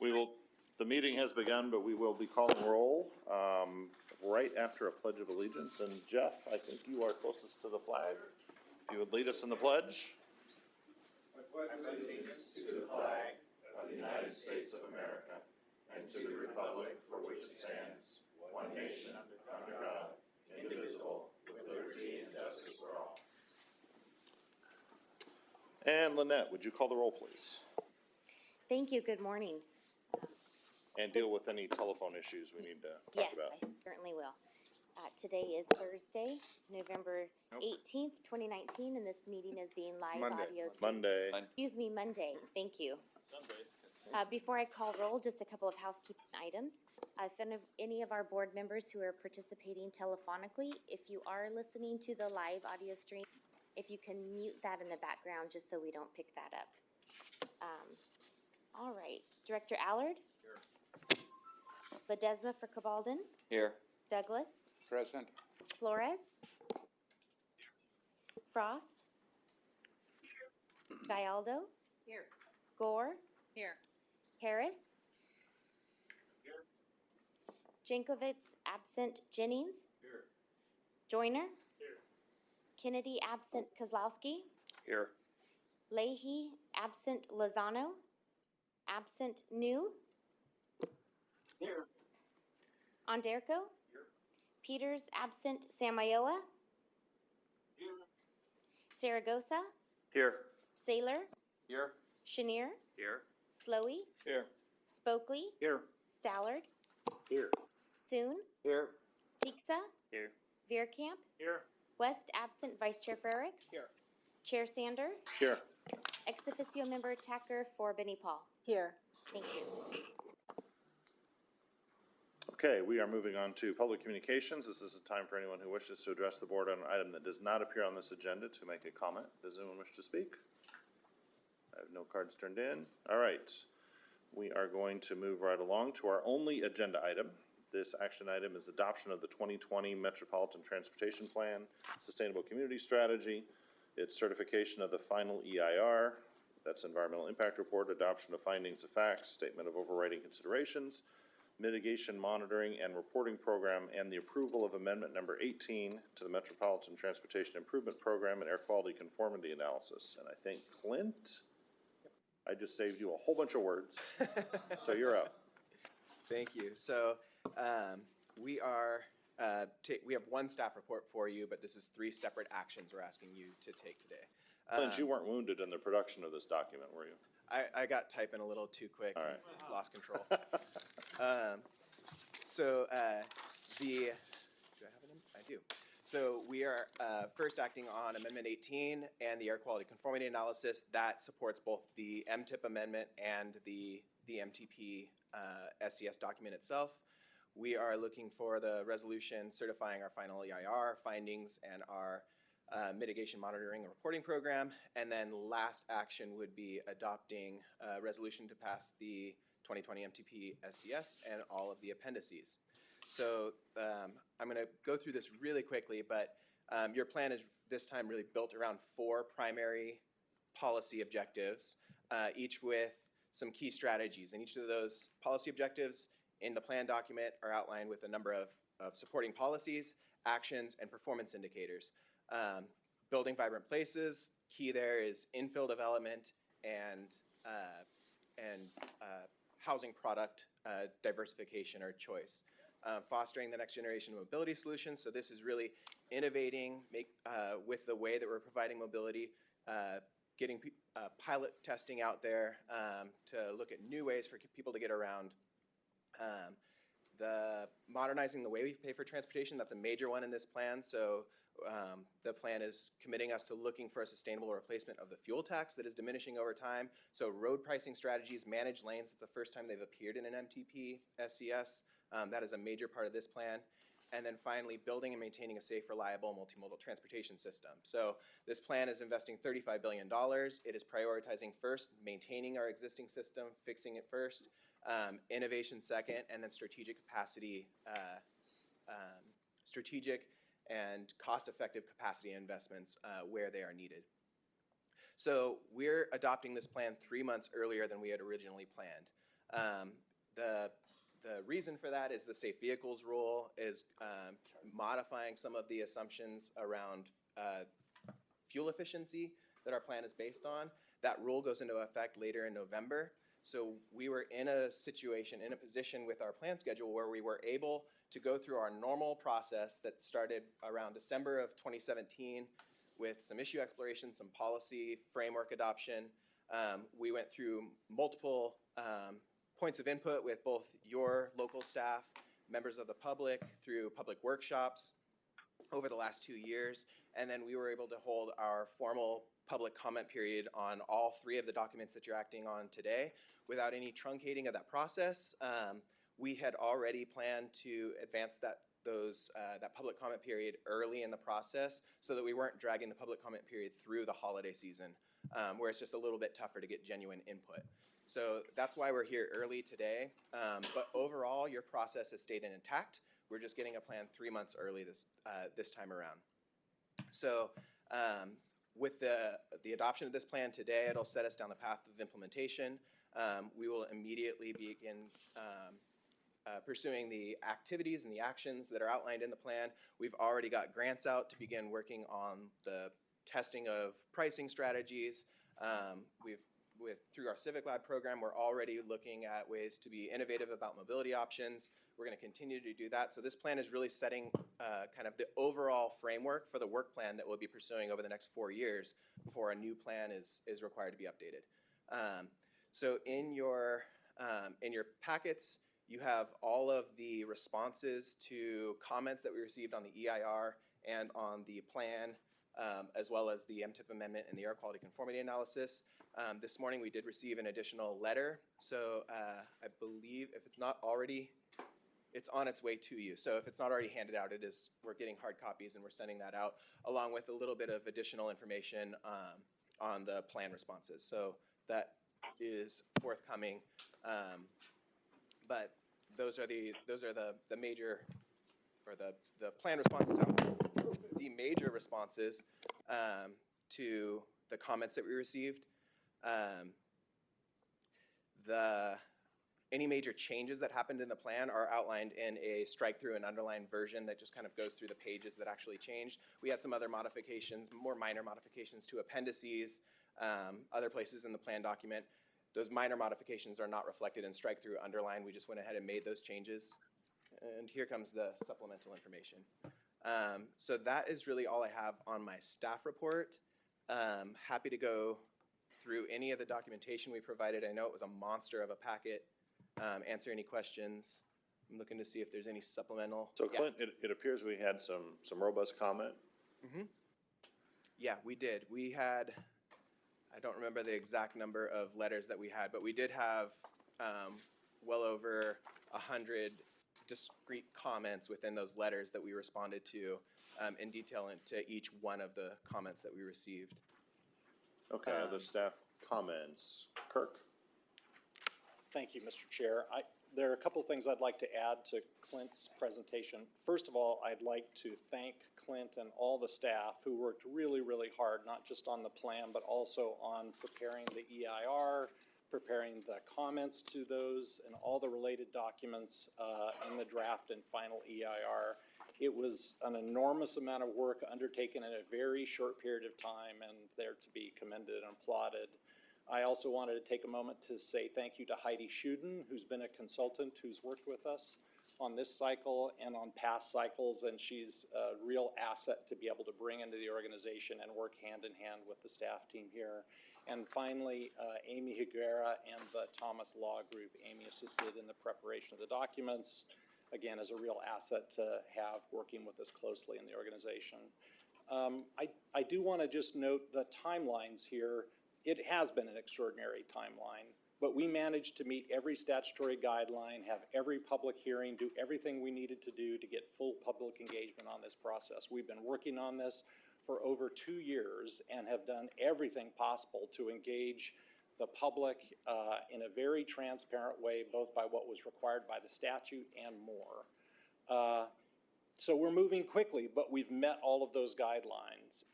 The meeting has begun, but we will be calling roll right after a pledge of allegiance. And Jeff, I think you are closest to the flag. If you would lead us in the pledge. I pledge allegiance to the flag of the United States of America and to the republic for which it stands, one nation, under God, indivisible, with liberty and justice for all. And Lynette, would you call the roll, please? Thank you. Good morning. And deal with any telephone issues we need to talk about. Yes, I certainly will. Today is Thursday, November 18th, 2019, and this meeting is being live audio streamed. Monday. Excuse me, Monday. Thank you. Before I call roll, just a couple of housekeeping items. If any of our board members who are participating telephonically, if you are listening to the live audio stream, if you can mute that in the background just so we don't pick that up. All right. Director Allard? Here. Ledesma for Cabalden? Here. Douglas? Present. Flores? Frost? Gallardo? Here. Gore? Here. Harris? Here. Jankovitz absent. Jennings? Here. Joyner? Here. Kennedy absent. Kozlowski? Here. Leahy absent. Lozano? Absent. New? Here. Onderco? Here. Peters absent. Samayoa? Here. Saragosa? Here. Saylor? Here. Chenier? Here. Slowey? Here. Spokley? Here. Stallard? Here. Soon? Here. Tixa? Here. Veerkamp? Here. West absent. Vice Chair Frericks? Here. Chair Sander? Here. Ex officio member Tacker for Benny Paul. Here. Thank you. Okay, we are moving on to public communications. This is a time for anyone who wishes to address the board on an item that does not appear on this agenda to make a comment. Does anyone wish to speak? I have no cards turned in. All right. We are going to move right along to our only agenda item. This action item is adoption of the 2020 Metropolitan Transportation Plan, Sustainable Community Strategy, its certification of the final EIR, that's Environmental Impact Report, adoption of findings of facts, statement of overriding considerations, mitigation monitoring and reporting program, and the approval of amendment number 18 to the Metropolitan Transportation Improvement Program and Air Quality Conformity Analysis. And I think, Clint, I just saved you a whole bunch of words, so you're up. Thank you. So we have one staff report for you, but this is 3 separate actions we're asking you to take today. Clint, you weren't wounded in the production of this document, were you? I got typing a little too quick. All right. And lost control. Do I have it in? I do. So we are first acting on Amendment 18 and the air quality conformity analysis that supports both the MTIP amendment and the MTP SES document itself. We are looking for the resolution certifying our final EIR findings and our mitigation monitoring and reporting program. And then last action would be adopting a resolution to pass the 2020 MTP SES and all of the appendices. So I'm going to go through this really quickly, but your plan is this time really built around 4 primary policy objectives, each with some key strategies. And each of those policy objectives in the plan document are outlined with a number of supporting policies, actions, and performance indicators. Building vibrant places, key there is infill development and housing product diversification or choice. Fostering the next generation of mobility solutions. So this is really innovating with the way that we're providing mobility, getting pilot testing out there to look at new ways for people to get around. The modernizing the way we pay for transportation, that's a major one in this plan. So the plan is committing us to looking for a sustainable replacement of the fuel tax that is diminishing over time. So road pricing strategies, managed lanes, it's the first time they've appeared in an MTP SES. That is a major part of this plan. And then finally, building and maintaining a safe, reliable, multimodal transportation system. So this plan is investing $35 billion. It is prioritizing first, maintaining our existing system, fixing it first, innovation second, and then strategic capacity, strategic and cost-effective capacity investments where they are needed. So we're adopting this plan 3 months earlier than we had originally planned. The reason for that is the safe vehicles rule is modifying some of the assumptions around fuel efficiency that our plan is based on. That rule goes into effect later in November. So we were in a position with our plan schedule where we were able to go through our normal process that started around December of 2017 with some issue exploration, some policy framework adoption. We went through multiple points of input with both your local staff, members of the public, through public workshops over the last 2 years, and then we were able to hold our formal public comment period on all 3 of the documents that you're acting on today without any truncating of that process. We had already planned to advance that public comment period early in the process so that we weren't dragging the public comment period through the holiday season, where it's just a little bit tougher to get genuine input. So that's why we're here early today. But overall, your process has stayed intact. We're just getting a plan 3 months early this time around. So with the adoption of this plan today, it'll set us down the path of implementation. We will immediately begin pursuing the activities and the actions that are outlined in the plan. We've already got grants out to begin working on the testing of pricing strategies. Through our Civic Lab program, we're already looking at ways to be innovative about mobility options. We're going to continue to do that. So this plan is really setting kind of the overall framework for the work plan that we'll be pursuing over the next 4 years before a new plan is required to be updated. So in your packets, you have all of the responses to comments that we received on the EIR and on the plan, as well as the MTIP amendment and the air quality conformity analysis. This morning we did receive an additional letter, so I believe if it's not already, it's on its way to you. So if it's not already handed out, we're getting hard copies and we're sending that out, along with a little bit of additional information on the plan responses. So that is forthcoming, but those are the major, or the plan responses out. The major responses to the comments that we received. Any major changes that happened in the plan are outlined in a strike-through and underlined version that just kind of goes through the pages that actually changed. We had some other modifications, more minor modifications to appendices, other places in the plan document. Those minor modifications are not reflected in strike-through underline. We just went ahead and made those changes. And here comes the supplemental information. So that is really all I have on my staff report. Happy to go through any of the documentation we provided. I know it was a monster of a packet. Answer any questions. I'm looking to see if there's any supplemental. So Clint, it appears we had some robust comment. Mm-hmm. Yeah, we did. We had, I don't remember the exact number of letters that we had, but we did have well over 100 discrete comments within those letters that we responded to in detail into each one of the comments that we received. Okay, other staff comments. Kirk? Thank you, Mr. Chair. There are a couple of things I'd like to add to Clint's presentation. First of all, I'd like to thank Clint and all the staff who worked really, really hard, not just on the plan, but also on preparing the EIR, preparing the comments to those, and all the related documents in the draft and final EIR. It was an enormous amount of work undertaken in a very short period of time, and they're to be commended and applauded. I also wanted to take a moment to say thank you to Heidi Schuden, who's been a consultant who's worked with us on this cycle and on past cycles, and she's a real asset to be able to bring into the organization and work hand in hand with the staff team here. And finally, Amy Higuera and the Thomas Law Group. Amy assisted in the preparation of the documents, again, as a real asset to have working with us closely in the organization. I do want to just note the timelines here. It has been an extraordinary timeline, but we managed to meet every statutory guideline, have every public hearing, do everything we needed to do to get full public engagement on this process. We've been working on this for over 2 years and have done everything possible to engage the public in a very transparent way, both by what was required by the statute and more. So we're moving quickly, but we've met all of those guidelines.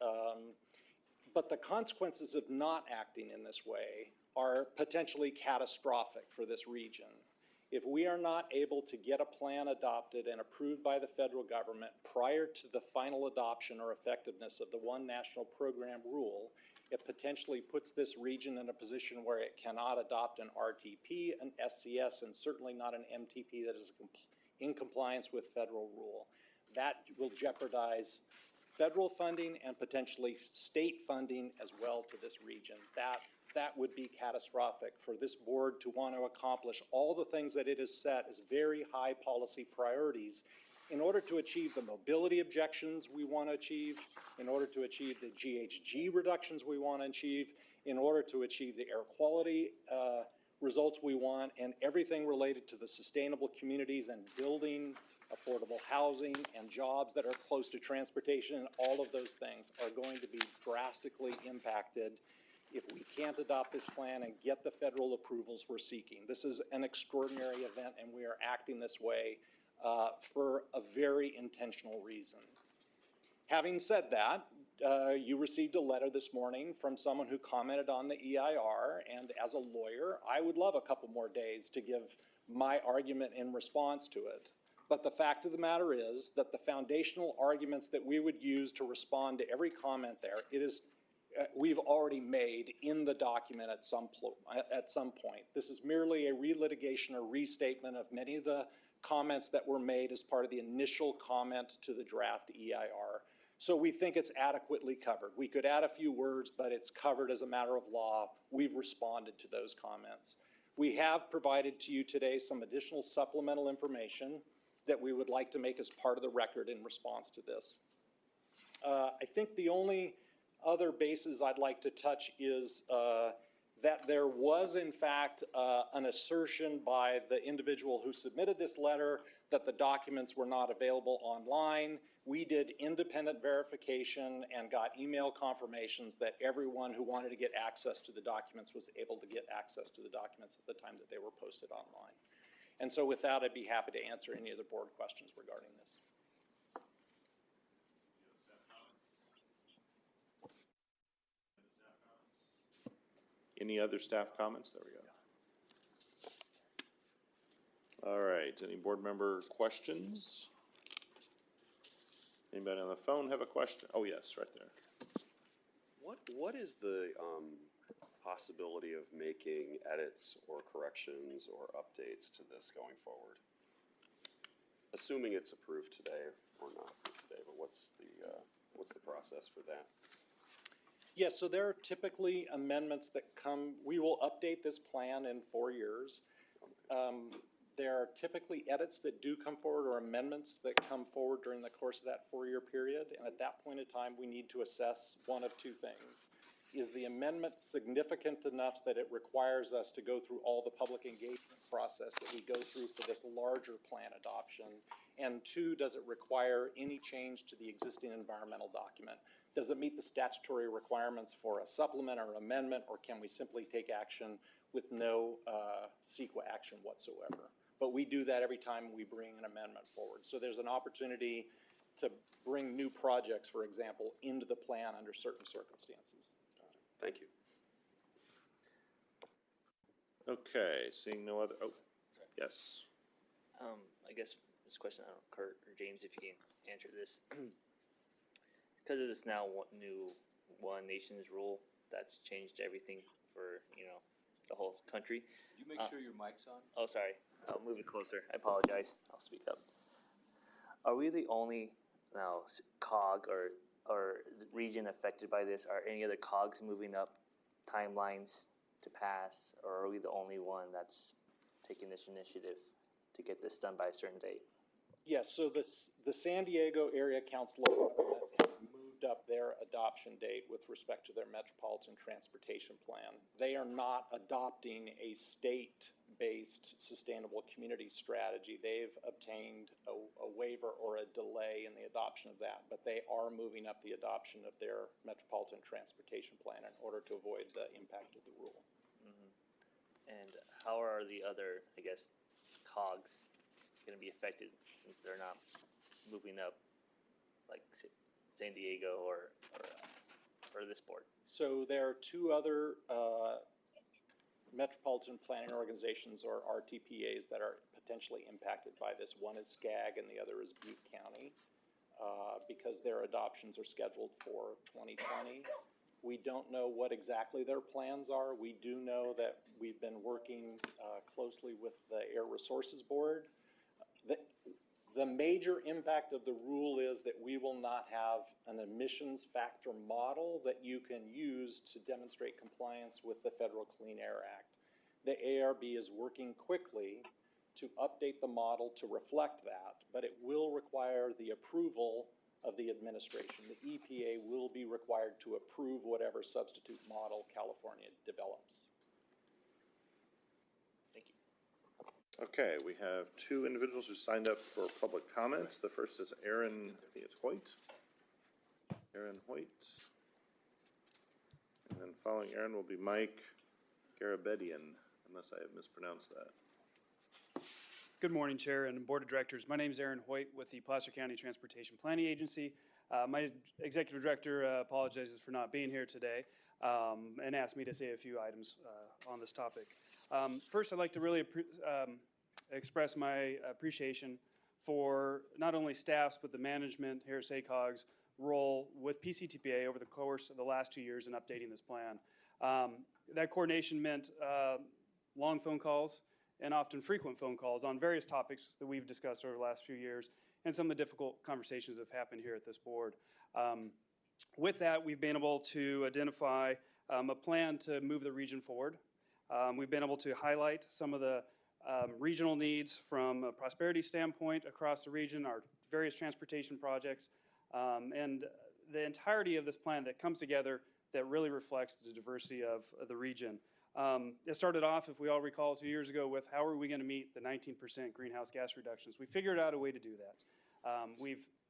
But the consequences of not acting in this way are potentially catastrophic for this region. If we are not able to get a plan adopted and approved by the federal government prior to the final adoption or effectiveness of the One National Program rule, it potentially puts this region in a position where it cannot adopt an RTP, an SCS, and certainly not an MTP that is in compliance with federal rule. That will jeopardize federal funding and potentially state funding as well to this region. That would be catastrophic for this board to want to accomplish all the things that it has set as very high policy priorities in order to achieve the mobility objections we want to achieve, in order to achieve the GHG reductions we want to achieve, in order to achieve the air quality results we want, and everything related to the sustainable communities and building affordable housing and jobs that are close to transportation, and all of those things are going to be drastically impacted if we can't adopt this plan and get the federal approvals we're seeking. This is an extraordinary event, and we are acting this way for a very intentional reason. Having said that, you received a letter this morning from someone who commented on the EIR, and as a lawyer, I would love a couple more days to give my argument in response to it. But the fact of the matter is that the foundational arguments that we would use to respond to every comment there, we've already made in the document at some point. This is merely a relitigation or restatement of many of the comments that were made as part of the initial comment to the draft EIR. So we think it's adequately covered. We could add a few words, but it's covered as a matter of law. We've responded to those comments. We have provided to you today some additional supplemental information that we would like to make as part of the record in response to this. I think the only other bases I'd like to touch is that there was in fact an assertion by the individual who submitted this letter that the documents were not available online. We did independent verification and got email confirmations that everyone who wanted to get access to the documents was able to get access to the documents at the time that they were posted online. And so with that, I'd be happy to answer any of the board questions regarding this. Any other staff comments? There we go. All right, any board member questions? Anybody on the phone have a question? Oh, yes, right there. What is the possibility of making edits or corrections or updates to this going forward? Assuming it's approved today or not approved today, but what's the process for that? Yes, so there are typically amendments that come. We will update this plan in 4 years. There are typically edits that do come forward or amendments that come forward during the course of that 4-year period. And at that point in time, we need to assess one of two things. Is the amendment significant enough that it requires us to go through all the public engagement process that we go through for this larger plan adoption? And two, does it require any change to the existing environmental document? Does it meet the statutory requirements for a supplement or amendment, or can we simply take action with no CEQA action whatsoever? But we do that every time we bring an amendment forward. So there's an opportunity to bring new projects, for example, into the plan under certain circumstances. Thank you. Okay, seeing no other, oh, yes. I guess this question, I don't know, Kurt or James, if you can answer this. Because of this now new One Nations rule, that's changed everything for, the whole country. Did you make sure your mic's on? Oh, sorry. I'll move it closer. I apologize. I'll speak up. Are we the only now COG or region affected by this? Are any other COGs moving up timelines to pass, or are we the only one that's taking this initiative to get this done by a certain date? Yes, so the San Diego Area Council of Government has moved up their adoption date with respect to their Metropolitan Transportation Plan. They are not adopting a state-based sustainable community strategy. They've obtained a waiver or a delay in the adoption of that, but they are moving up the adoption of their Metropolitan Transportation Plan in order to avoid the impact of the rule. Mm-hmm. And how are the other, COGs going to be affected since they're not moving up, like San Diego or this board? So there are two other metropolitan planning organizations, or RTPAs, that are potentially impacted by this. One is SCAG and the other is Butte County, because their adoptions are scheduled for 2020. We don't know what exactly their plans are. We do know that we've been working closely with the Air Resources Board. The major impact of the rule is that we will not have an emissions factor model that you can use to demonstrate compliance with the Federal Clean Air Act. The ARB is working quickly to update the model to reflect that, but it will require the approval of the administration. The EPA will be required to approve whatever substitute model California develops. Thank you. Okay, we have two individuals who signed up for public comments. The first is Aaron, I think it's Hoyt. Aaron Hoyt. And then following Aaron will be Mike Garabedian, unless I have mispronounced that. Good morning, Chair and Board of Directors. My name is Aaron Hoyt with the Placer County Transportation Planning Agency. My Executive Director apologizes for not being here today and asked me to say a few items on this topic. First, I'd like to really express my appreciation for not only staff's but the management here at SACOG's role with PCTPA over the course of the last 2 years in updating this plan. That coordination meant long phone calls and often frequent phone calls on various topics that we've discussed over the last few years, and some of the difficult conversations that have happened here at this board. With that, we've been able to identify a plan to move the region forward. We've been able to highlight some of the regional needs from a prosperity standpoint across the region, our various transportation projects, and the entirety of this plan that comes together that really reflects the diversity of the region. It started off, if we all recall, 2 years ago with how are we going to meet the 19% greenhouse gas reductions. We figured out a way to do that.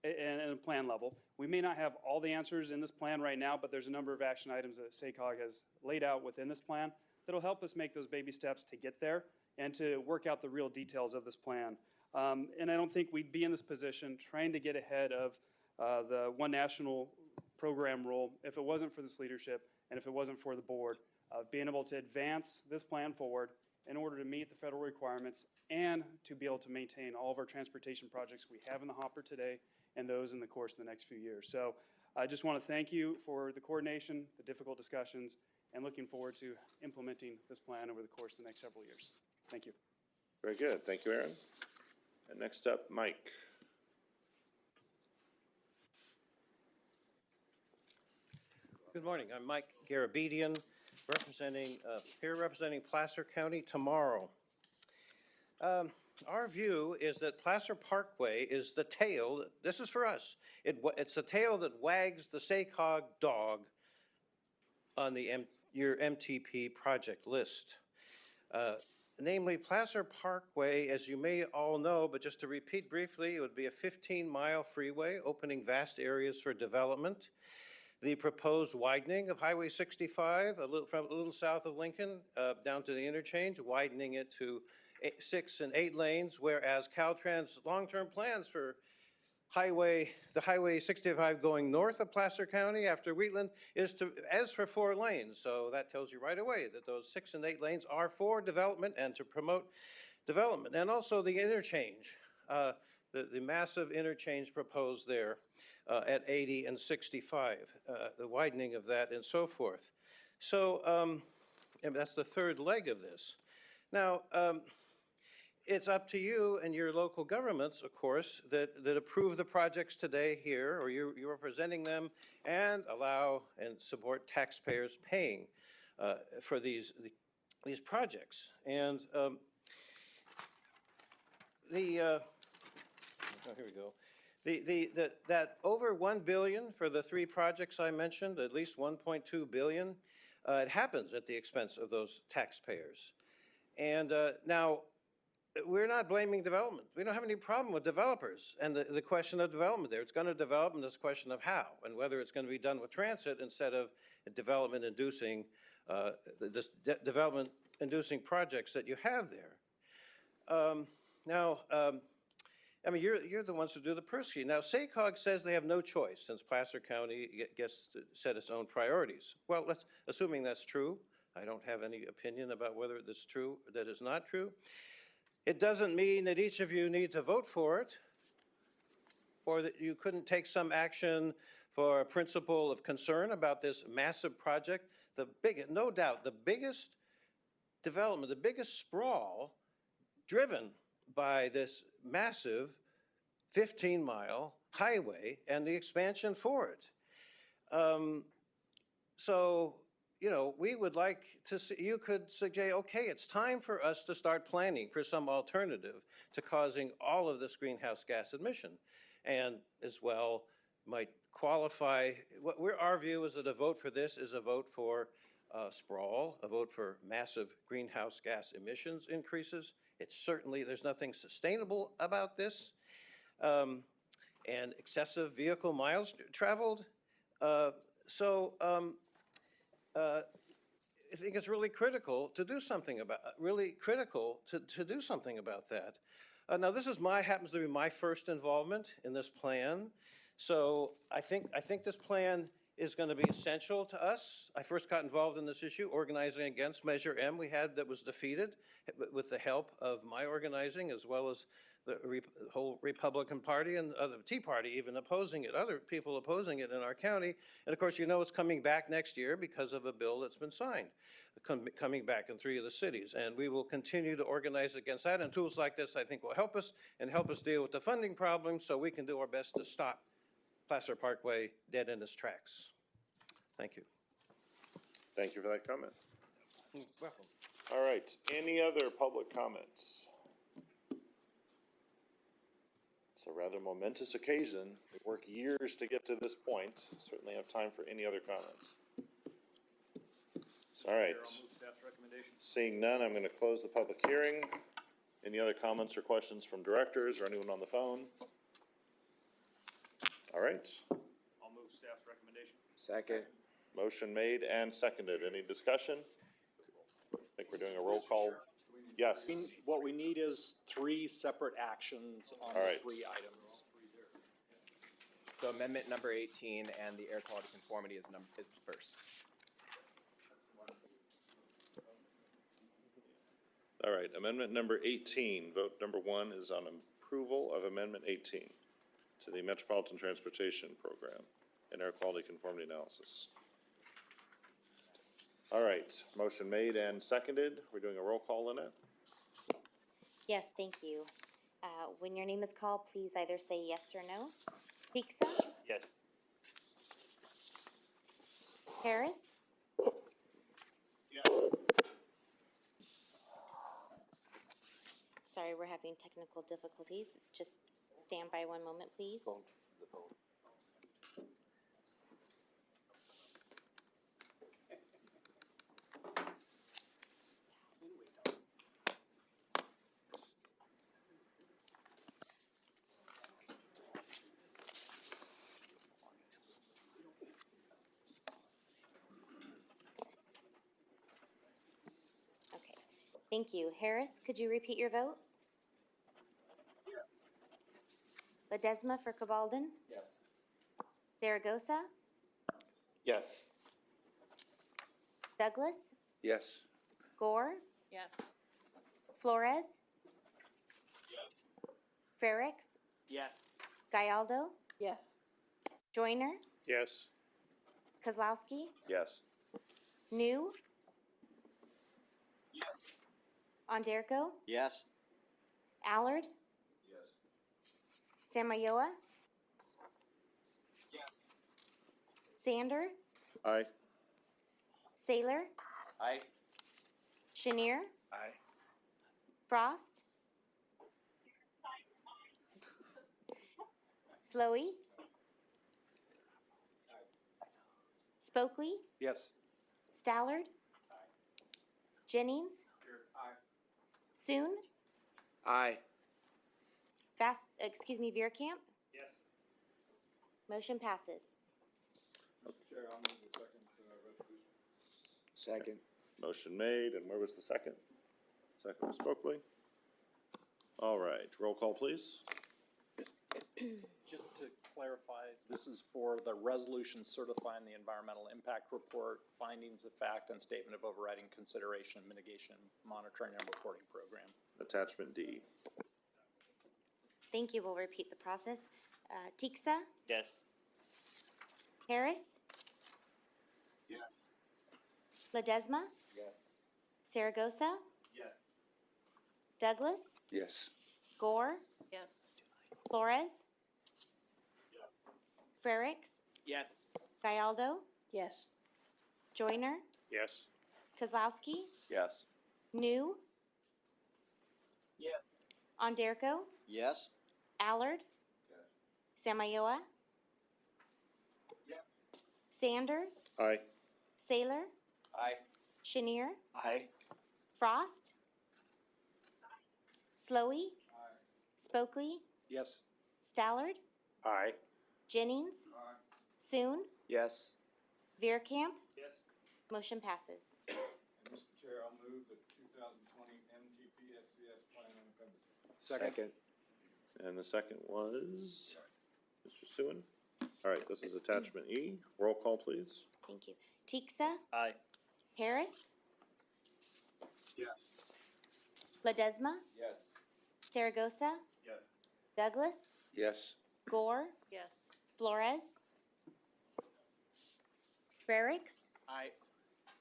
At a plan level. We may not have all the answers in this plan right now, but there's a number of action items that SACOG has laid out within this plan that'll help us make those baby steps to get there and to work out the real details of this plan. And I don't think we'd be in this position trying to get ahead of the One National program rule if it wasn't for this leadership and if it wasn't for the board of being able to advance this plan forward in order to meet the federal requirements and to be able to maintain all of our transportation projects we have in the hopper today and those in the course of the next few years. So I just want to thank you for the coordination, the difficult discussions, and looking forward to implementing this plan over the course of the next several years. Thank you. Very good. Thank you, Aaron. And next up, Mike. Good morning. I'm Mike Garabedian, representing Placer County tomorrow. Our view is that Placer Parkway is the tail, this is for us, it's the tail that wags the SACOG dog on your MTP project list. Namely, Placer Parkway, as you may all know, but just to repeat briefly, it would be a 15-mile freeway opening vast areas for development. The proposed widening of Highway 65, from a little south of Lincoln down to the interchange, widening it to 6 and 8 lanes, whereas Caltrans' long-term plans for the Highway 65 going north of Placer County after Wheatland is for 4 lanes. So that tells you right away that those 6 and 8 lanes are for development and to promote development. And also the interchange, the massive interchange proposed there at 80 and 65, the widening of that and so forth. So and that's the third leg of this. Now, it's up to you and your local governments, of course, that approve the projects today here, or you're representing them, and allow and support taxpayers paying for these projects. And here we go. That over $1 billion for the 3 projects I mentioned, at least $1.2 billion, it happens at the expense of those taxpayers. And now, we're not blaming development. We don't have any problem with developers and the question of development there. It's going to develop, and this question of how and whether it's going to be done with transit instead of development-inducing development-inducing projects that you have there. I mean, you're the ones who do the persecuting. Now, SACOG says they have no choice since Placer County gets to set its own priorities. Well, assuming that's true, I don't have any opinion about whether that's true or that is not true. It doesn't mean that each of you need to vote for it, or that you couldn't take some action for a principle of concern about this massive project. No doubt, the biggest development, the biggest sprawl driven by this massive 15-mile highway and the expansion for it. So, you know, we would like to see, you could suggest, okay, it's time for us to start planning for some alternative to causing all of this greenhouse gas emission. And as well, might qualify, our view is that a vote for this is a vote for sprawl, a vote for massive greenhouse gas emissions increases. It's certainly, there's nothing sustainable about this. And excessive vehicle miles traveled. I think it's really critical to do something about, do something about that. Now, this is happens to be my first involvement in this plan. So I think this plan is going to be essential to us. I first got involved in this issue organizing against Measure M that was defeated with the help of my organizing, as well as the whole Republican Party and the Tea Party even opposing it, other people opposing it in our county. And of course, you know, it's coming back next year because of a bill that's been signed, coming back in 3 of the cities. And we will continue to organize against that. And tools like this, I think, will help us deal with the funding problem so we can do our best to stop Placer Parkway dead in its tracks. Thank you. Thank you for that comment. Welcome. All right, any other public comments? It's a rather momentous occasion. We work years to get to this point. Certainly have time for any other comments. All right. Seeing none, I'm going to close the public hearing. Any other comments or questions from directors or anyone on the phone? All right. I'll move staff's recommendation. Second. Motion made and seconded. Any discussion? I think we're doing a roll call. Yes. What we need is 3 separate actions on All right. the 3 items. So amendment number 18 and the air quality conformity is the first. All right, amendment number 18, vote number 1 is on approval of amendment 18 to the Metropolitan Transportation Program and air quality conformity analysis. All right, motion made and seconded. We're doing a roll call in it. Yes, thank you. When your name is called, please either say yes or no. Pixa, Yes. Harris, sorry, we're having technical difficulties. Just stand by one moment, please. Okay, thank you. Harris, could you repeat your vote? Ledesma for Cabalden? Yes. Zaragoza? Yes. Douglas? Yes. Gore? Yes. Flores? Frericks? Yes. Gallardo? Yes. Joyner? Yes. Kozlowski? Yes. New? Onderko? Yes. Allard? Yes. Samayoa? Sander? Aye. Saylor? Aye. Chenier? Aye. Frost? Slowey? Spokley? Yes. Stallard? Jennings? Soon? Aye. Veerkamp? Yes. Motion passes. Second. Motion made, and where was the second? Second was Spokley. All right, roll call, please. Just to clarify, This is for the resolution certifying the environmental impact report, findings of fact, and statement of overriding consideration, mitigation, monitoring, and reporting program. Attachment D. Thank you. We'll repeat the process. Tiksa, Yes. Harris, Yeah. Ledesma, Yes. Saragosa, Yes. Douglas, Yes. Gore, Yes. Flores, Frericks, Yes. Gallardo, Yes. Joyner, Yes. Kozlowski, Yes. New, Yes. Onderko, Yes. Allard, Samayoa, Sander, Aye. Saylor, Aye. Chenier, Aye. Frost, Slowey, Spokely, Yes. Stallard, Aye. Jennings, Soon, Yes. Veerkamp, Yes. motion passes. Mr. Chair, I'll move the 2020 MTP SCS plan and appendices. Second. And the second was Mr. Suen. All right, this is attachment E. Roll call, please. Thank you. Tiksa, Aye. Harris, Yes. Ledesma, Yes. Saragosa, Yes. Douglas, Yes. Gore, Yes. Flores, Frericks, Aye.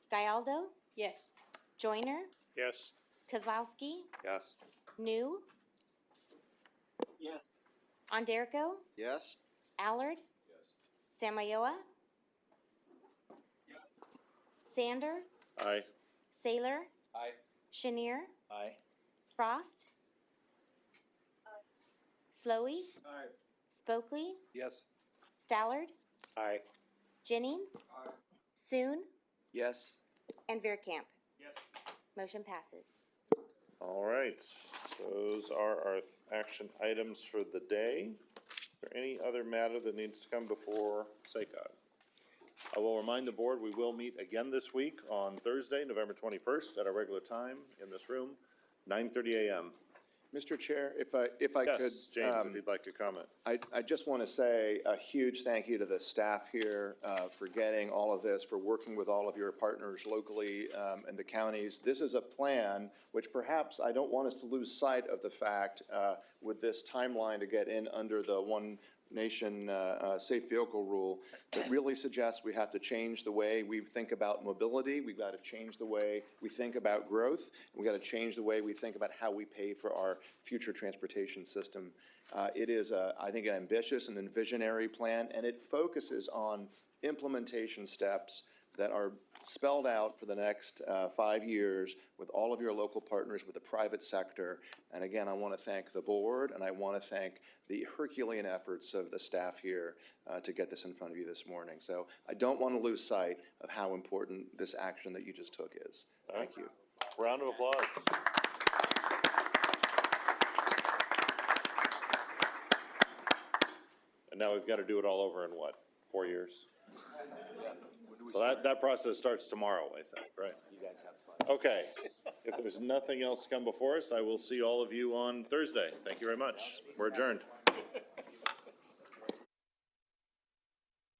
Gallardo, Yes. Joyner, Yes. Kozlowski, Yes. New, Yes. Onderko, Yes. Allard, Samayoa, Sander, Aye. Saylor, Aye. Chenier, Aye. Frost, Slowey, Aye. Spokely, Yes. Stallard, Aye. Jennings, Aye. Soon, Yes. and Veerkamp. Yes. Motion passes. All right, those are our action items for the day. Is there any other matter that needs to come before SACOG? I will remind the board, we will meet again this week on Thursday, November 21st, at our regular time in this room, 9:30 a.m. Mr. Chair, if I could. Yes, James, if you'd like to comment. I just want to say a huge thank you to the staff here for getting all of this, for working with all of your partners locally and the counties. This is a plan which perhaps I don't want us to lose sight of the fact with this timeline to get in under the One Nation Safe Vehicle Rule that really suggests we have to change the way we think about mobility. We've got to change the way we think about growth. We've got to change the way we think about how we pay for our future transportation system. It is, I think, an ambitious and a visionary plan, and it focuses on implementation steps that are spelled out for the next 5 years with all of your local partners, with the private sector. And again, I want to thank the board, and I want to thank the Herculean efforts of the staff here to get this in front of you this morning. So I don't want to lose sight of how important this action that you just took is. Thank you. Round of applause. And now we've got to do it all over in what, 4 years? So that process starts tomorrow, I think, right? You guys have fun. Okay, if there's nothing else to come before us, I will see all of you on Thursday. Thank you very much. We're adjourned.